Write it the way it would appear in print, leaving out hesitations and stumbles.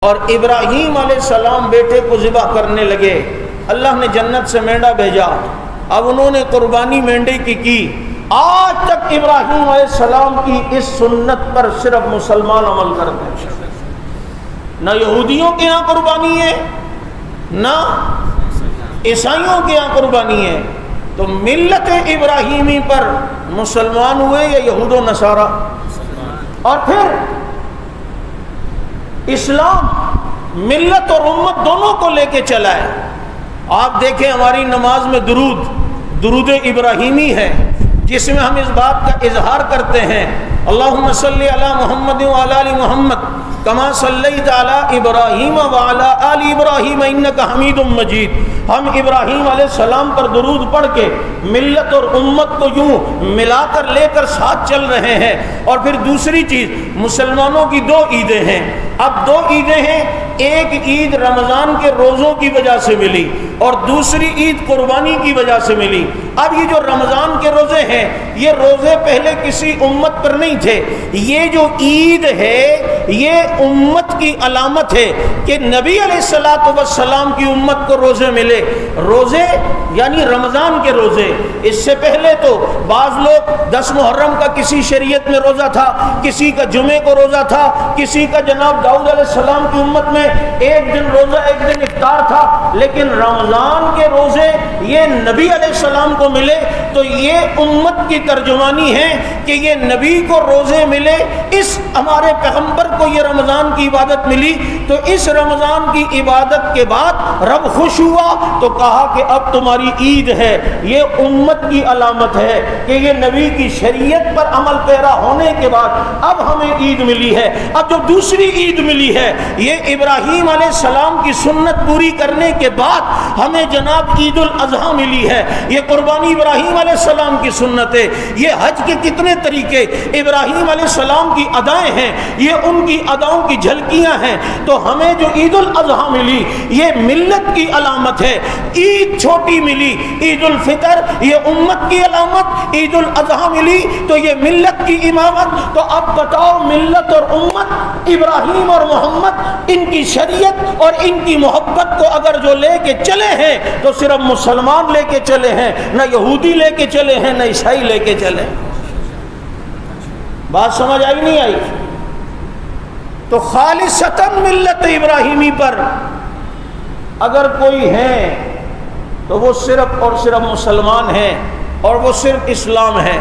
اور ابراہیم علیہ السلام بیٹے کو ذبح کرنے لگے، اللہ نے جنت سے مینڈا بھیجا، اب انہوں نے قربانی مینڈے کی آج تک ابراہیم علیہ السلام کی اس سنت پر صرف مسلمان عمل کرتے ہیں، نہ یہودیوں کے یہاں قربانی ہے نہ عیسائیوں کے یہاں قربانی ہے۔ تو ملت ابراہیمی پر مسلمان ہوئے یا یہود و نصارہ؟ اور پھر اسلام ملت اور امت دونوں کو لے کے چلا ہے۔ آپ دیکھیں ہماری نماز میں درود ابراہیمی ہے، جس میں ہم اس بات کا اظہار کرتے ہیں اللہم صلی علی محمد وعلی آل محمد کما صلیت علی ابراہیم وعلی آل ابراہیم انک حمید مجید۔ ہم ابراہیم علیہ السلام پر درود پڑھ کے ملت اور امت کو یوں ملا کر لے کر ساتھ چل رہے ہیں۔ اور پھر دوسری چیز، مسلمانوں کی دو عیدیں ہیں، اب دو عیدیں ہیں، ایک عید رمضان کے روزوں کی وجہ سے ملی اور دوسری عید قربانی کی وجہ سے ملی۔ اب یہ جو رمضان کے روزے ہیں، یہ روزے پہلے کسی امت پر نہیں تھے، یہ جو عید ہے یہ امت کی علامت ہے کہ نبی علیہ السلام کی امت کو روزے ملے۔ روزے یعنی رمضان کے روزے، اس سے پہلے تو بعض لوگ 10 محرم کا کسی شریعت میں روزہ تھا، کسی کا جمعے کو روزہ تھا، کسی کا جناب داؤد علیہ السلام کی امت میں ایک دن روزہ ایک دن افطار تھا، لیکن رمضان کے روزے یہ نبی علیہ السلام کو ملے تو یہ امت کی ترجمانی ہے کہ یہ نبی کو روزے ملے، اس ہمارے پیغمبر کو یہ رمضان کی عبادت ملی۔ تو اس رمضان کی عبادت کے بعد رب خوش ہوا تو کہا کہ اب تمہاری عید ہے، یہ امت کی علامت ہے کہ یہ نبی کی شریعت پر عمل پیرا ہونے کے بعد اب ہمیں عید ملی ہے۔ اب جو دوسری عید ملی ہے یہ ابراہیم علیہ السلام کی سنت پوری کرنے کے بعد ہمیں جناب عید الاضحیٰ ملی ہے، یہ قربانی ابراہیم علیہ السلام کی سنت ہے۔ یہ حج کے کتنے طریقے ابراہیم علیہ السلام کی ادائیں ہیں، یہ ان کی اداؤں کی جھلکیاں ہیں۔ تو ہمیں جو عید الاضحیٰ ملی یہ ملت کی علامت ہے۔ عید چھوٹی ملی عید الفطر، یہ امت کی علامت، عید الاضحیٰ ملی تو یہ ملت کی امامت۔ تو اب بتاؤ ملت اور امت، ابراہیم اور محمد، ان کی شریعت اور ان کی محبت کو اگر جو لے کے چلے ہیں تو صرف مسلمان لے کے چلے ہیں، نہ یہودی لے کے چلے ہیں نہ عیسائی لے کے چلے۔ بات سمجھ آئی نہیں آئی؟ تو خالصتاً ملت ابراہیمی پر اگر کوئی ہے تو وہ صرف اور صرف مسلمان ہیں اور وہ صرف اسلام ہے۔